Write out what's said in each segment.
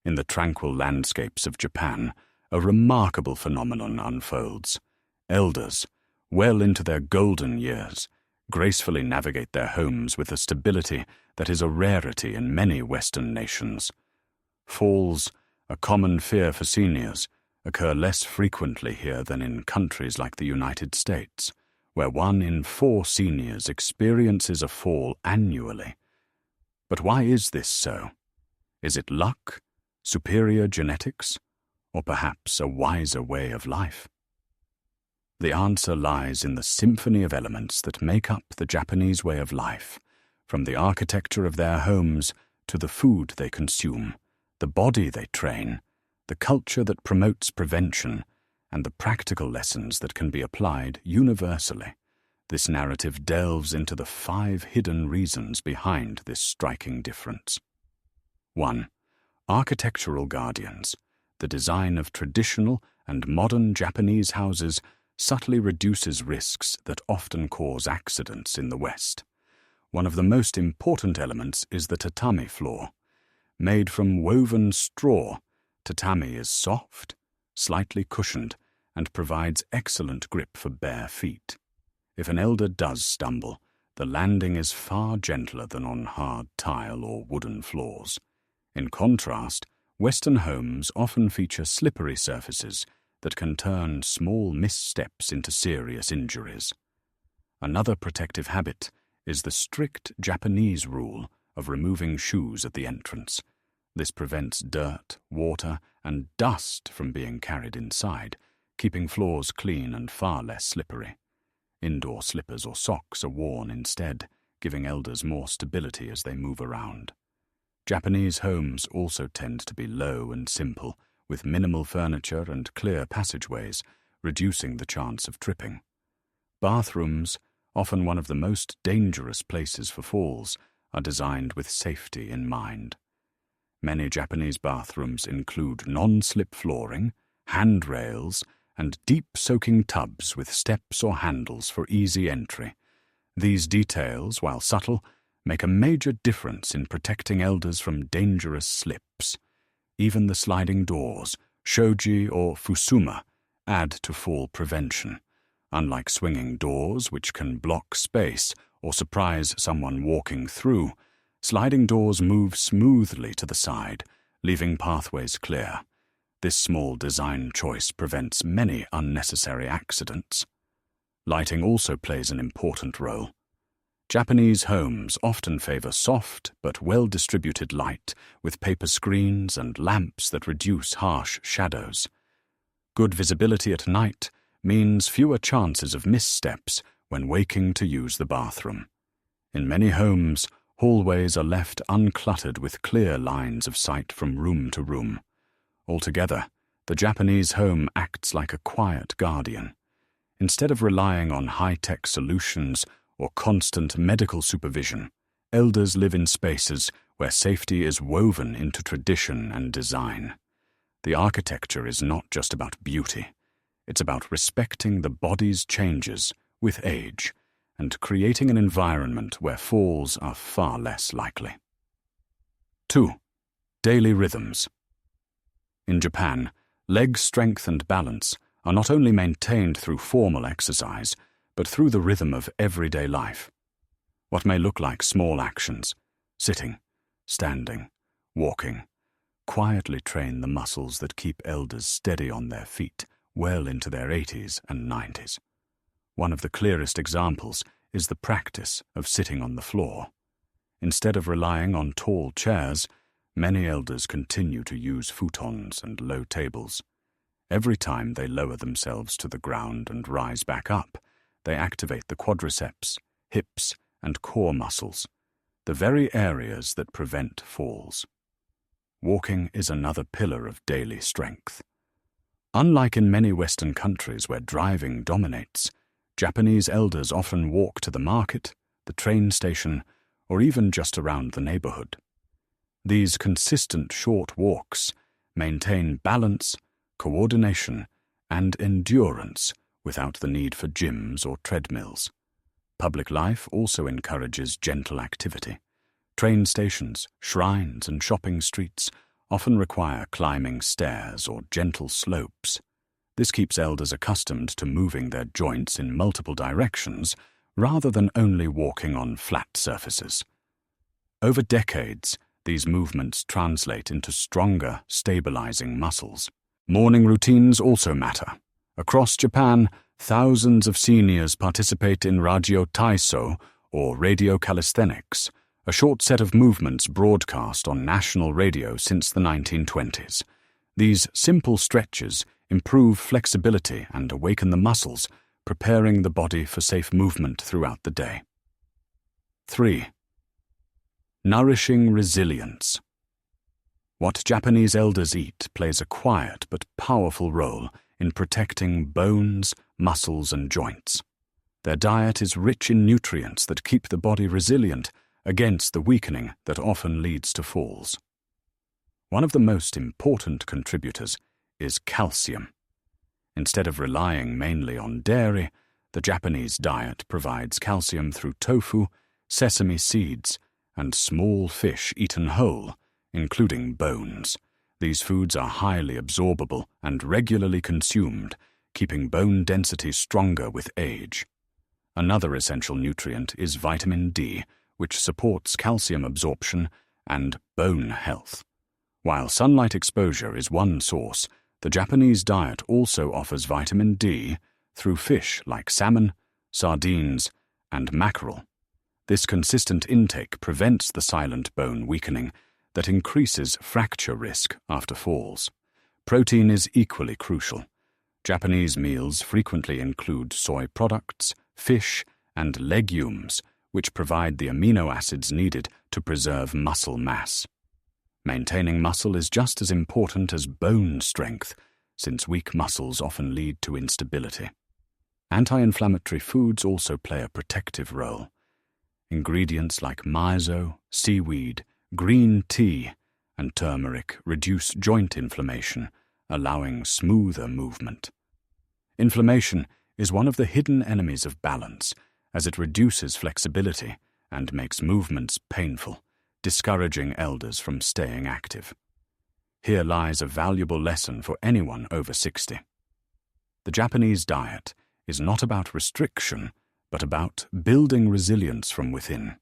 In the tranquil landscapes of Japan, a remarkable phenomenon unfolds. Elders, well into their golden years, gracefully navigate their homes with a stability that is a rarity in many Western nations. Falls, a common fear for seniors, occur less frequently here than in countries like the United States, where 1 in 4 seniors experiences a fall annually. But why is this so? Is it luck, superior genetics, or perhaps a wiser way of life? The answer lies in the symphony of elements that make up the Japanese way of life, from the architecture of their homes to the food they consume, the body they train, the culture that promotes prevention, and the practical lessons that can be applied universally. This narrative delves into the 5 hidden reasons behind this striking difference. 1. Architectural guardians. The design of traditional and modern Japanese houses subtly reduces risks that often cause accidents in the West. One of the most important elements is the tatami floor. Made from woven straw, tatami is soft, slightly cushioned, and provides excellent grip for bare feet. If an elder does stumble, the landing is far gentler than on hard tile or wooden floors. In contrast, Western homes often feature slippery surfaces that can turn small missteps into serious injuries. Another protective habit is the strict Japanese rule of removing shoes at the entrance. This prevents dirt, water, and dust from being carried inside, keeping floors clean and far less slippery. Indoor slippers or socks are worn instead, giving elders more stability as they move around. Japanese homes also tend to be low and simple, with minimal furniture and clear passageways, reducing the chance of tripping. Bathrooms, often one of the most dangerous places for falls, are designed with safety in mind. Many Japanese bathrooms include non-slip flooring, handrails, and deep-soaking tubs with steps or handles for easy entry. These details, while subtle, make a major difference in protecting elders from dangerous slips. Even the sliding doors, shoji or fusuma, add to fall prevention. Unlike swinging doors, which can block space or surprise someone walking through, sliding doors move smoothly to the side, leaving pathways clear. This small design choice prevents many unnecessary accidents. Lighting also plays an important role. Japanese homes often favor soft but well-distributed light, with paper screens and lamps that reduce harsh shadows. Good visibility at night means fewer chances of missteps when waking to use the bathroom. In many homes, hallways are left uncluttered with clear lines of sight from room to room. Altogether, the Japanese home acts like a quiet guardian. Instead of relying on high-tech solutions or constant medical supervision, elders live in spaces where safety is woven into tradition and design. The architecture is not just about beauty. It's about respecting the body's changes with age and creating an environment where falls are far less likely. 2. Daily rhythms. In Japan, leg strength and balance are not only maintained through formal exercise, but through the rhythm of everyday life. What may look like small actions, sitting, standing, walking, quietly train the muscles that keep elders steady on their feet well into their 80s and 90s. One of the clearest examples is the practice of sitting on the floor. Instead of relying on tall chairs, many elders continue to use futons and low tables. Every time they lower themselves to the ground and rise back up, they activate the quadriceps, hips, and core muscles, the very areas that prevent falls. Walking is another pillar of daily strength. Unlike in many Western countries where driving dominates, Japanese elders often walk to the market, the train station, or even just around the neighborhood. These consistent short walks maintain balance, coordination, and endurance without the need for gyms or treadmills. Public life also encourages gentle activity. Train stations, shrines, and shopping streets often require climbing stairs or gentle slopes. This keeps elders accustomed to moving their joints in multiple directions rather than only walking on flat surfaces. Over decades, these movements translate into stronger, stabilizing muscles. Morning routines also matter. Across Japan, thousands of seniors participate in Ragyo Taiso, or radio calisthenics, a short set of movements broadcast on national radio since the 1920s. These simple stretches improve flexibility and awaken the muscles, preparing the body for safe movement throughout the day. 3. Nourishing resilience. What Japanese elders eat plays a quiet but powerful role in protecting bones, muscles, and joints. Their diet is rich in nutrients that keep the body resilient against the weakening that often leads to falls. One of the most important contributors is calcium. Instead of relying mainly on dairy, the Japanese diet provides calcium through tofu, sesame seeds, and small fish eaten whole, including bones. These foods are highly absorbable and regularly consumed, keeping bone density stronger with age. Another essential nutrient is vitamin D, which supports calcium absorption and bone health. While sunlight exposure is one source, the Japanese diet also offers vitamin D through fish like salmon, sardines, and mackerel. This consistent intake prevents the silent bone weakening that increases fracture risk after falls. Protein is equally crucial. Japanese meals frequently include soy products, fish, and legumes, which provide the amino acids needed to preserve muscle mass. Maintaining muscle is just as important as bone strength, since weak muscles often lead to instability. Anti-inflammatory foods also play a protective role. Ingredients like miso, seaweed, green tea, and turmeric reduce joint inflammation, allowing smoother movement. Inflammation is one of the hidden enemies of balance, as it reduces flexibility and makes movements painful, discouraging elders from staying active. Here lies a valuable lesson for anyone over 60. The Japanese diet is not about restriction, but about building resilience from within.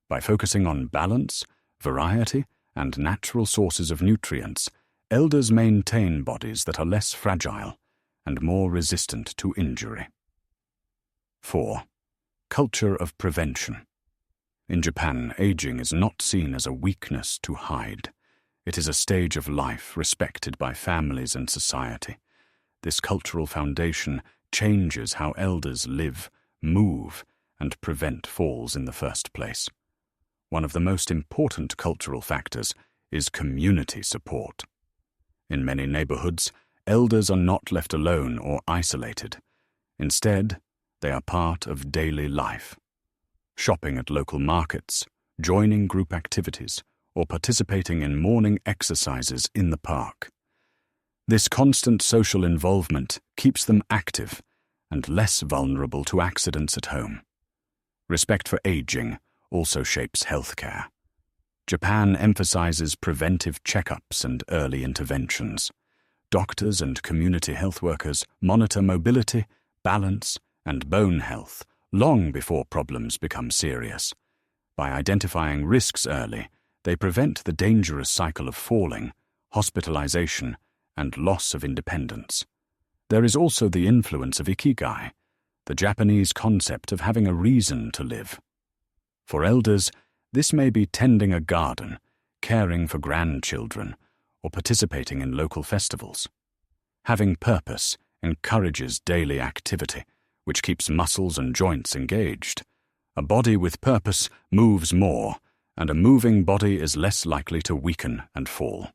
By focusing on balance, variety, and natural sources of nutrients, elders maintain bodies that are less fragile and more resistant to injury. 4. Culture of prevention. In Japan, aging is not seen as a weakness to hide. It is a stage of life respected by families and society. This cultural foundation changes how elders live, move, and prevent falls in the first place. One of the most important cultural factors is community support. In many neighborhoods, elders are not left alone or isolated. Instead, they are part of daily life. Shopping at local markets, joining group activities, or participating in morning exercises in the park. This constant social involvement keeps them active and less vulnerable to accidents at home. Respect for aging also shapes healthcare. Japan emphasizes preventive checkups and early interventions. Doctors and community health workers monitor mobility, balance, and bone health long before problems become serious. By identifying risks early, they prevent the dangerous cycle of falling, hospitalization, and loss of independence. There is also the influence of ikigai, the Japanese concept of having a reason to live. For elders, this may be tending a garden, caring for grandchildren, or participating in local festivals. Having purpose encourages daily activity, which keeps muscles and joints engaged. A body with purpose moves more, and a moving body is less likely to weaken and fall.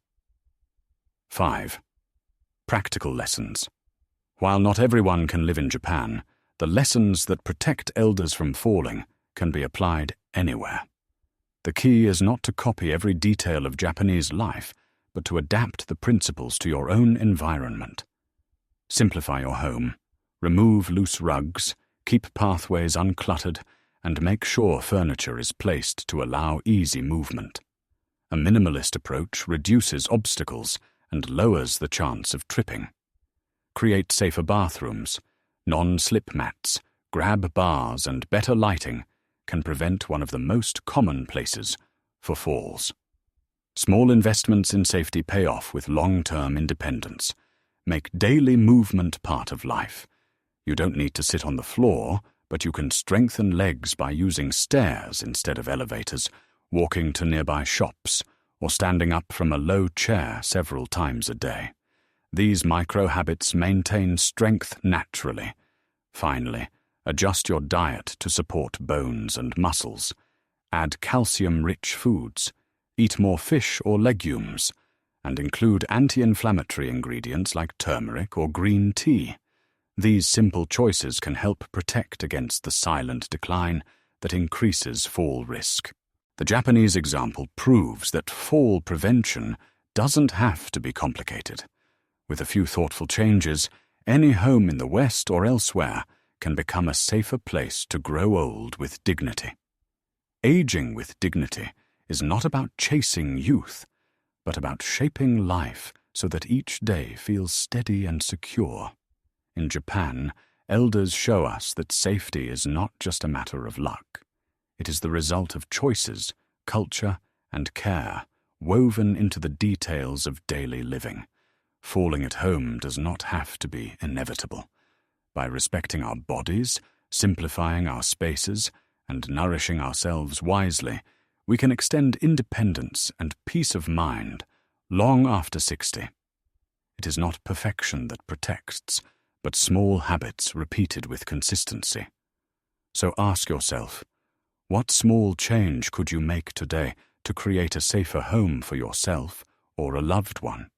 5. Practical lessons. While not everyone can live in Japan, the lessons that protect elders from falling can be applied anywhere. The key is not to copy every detail of Japanese life, but to adapt the principles to your own environment. Simplify your home, remove loose rugs, keep pathways uncluttered, and make sure furniture is placed to allow easy movement. A minimalist approach reduces obstacles and lowers the chance of tripping. Create safer bathrooms. Non-slip mats, grab bars, and better lighting can prevent one of the most common places for falls. Small investments in safety pay off with long-term independence. Make daily movement part of life. You don't need to sit on the floor, but you can strengthen legs by using stairs instead of elevators, walking to nearby shops, or standing up from a low chair several times a day. These micro-habits maintain strength naturally. Finally, adjust your diet to support bones and muscles. Add calcium-rich foods. Eat more fish or legumes, and include anti-inflammatory ingredients like turmeric or green tea. These simple choices can help protect against the silent decline that increases fall risk. The Japanese example proves that fall prevention doesn't have to be complicated. With a few thoughtful changes, any home in the West or elsewhere can become a safer place to grow old with dignity. Aging with dignity is not about chasing youth, but about shaping life so that each day feels steady and secure. In Japan, elders show us that safety is not just a matter of luck. It is the result of choices, culture, and care woven into the details of daily living. Falling at home does not have to be inevitable. By respecting our bodies, simplifying our spaces, and nourishing ourselves wisely, we can extend independence and peace of mind long after 60. It is not perfection that protects, but small habits repeated with consistency. So ask yourself, what small change could you make today to create a safer home for yourself or a loved one?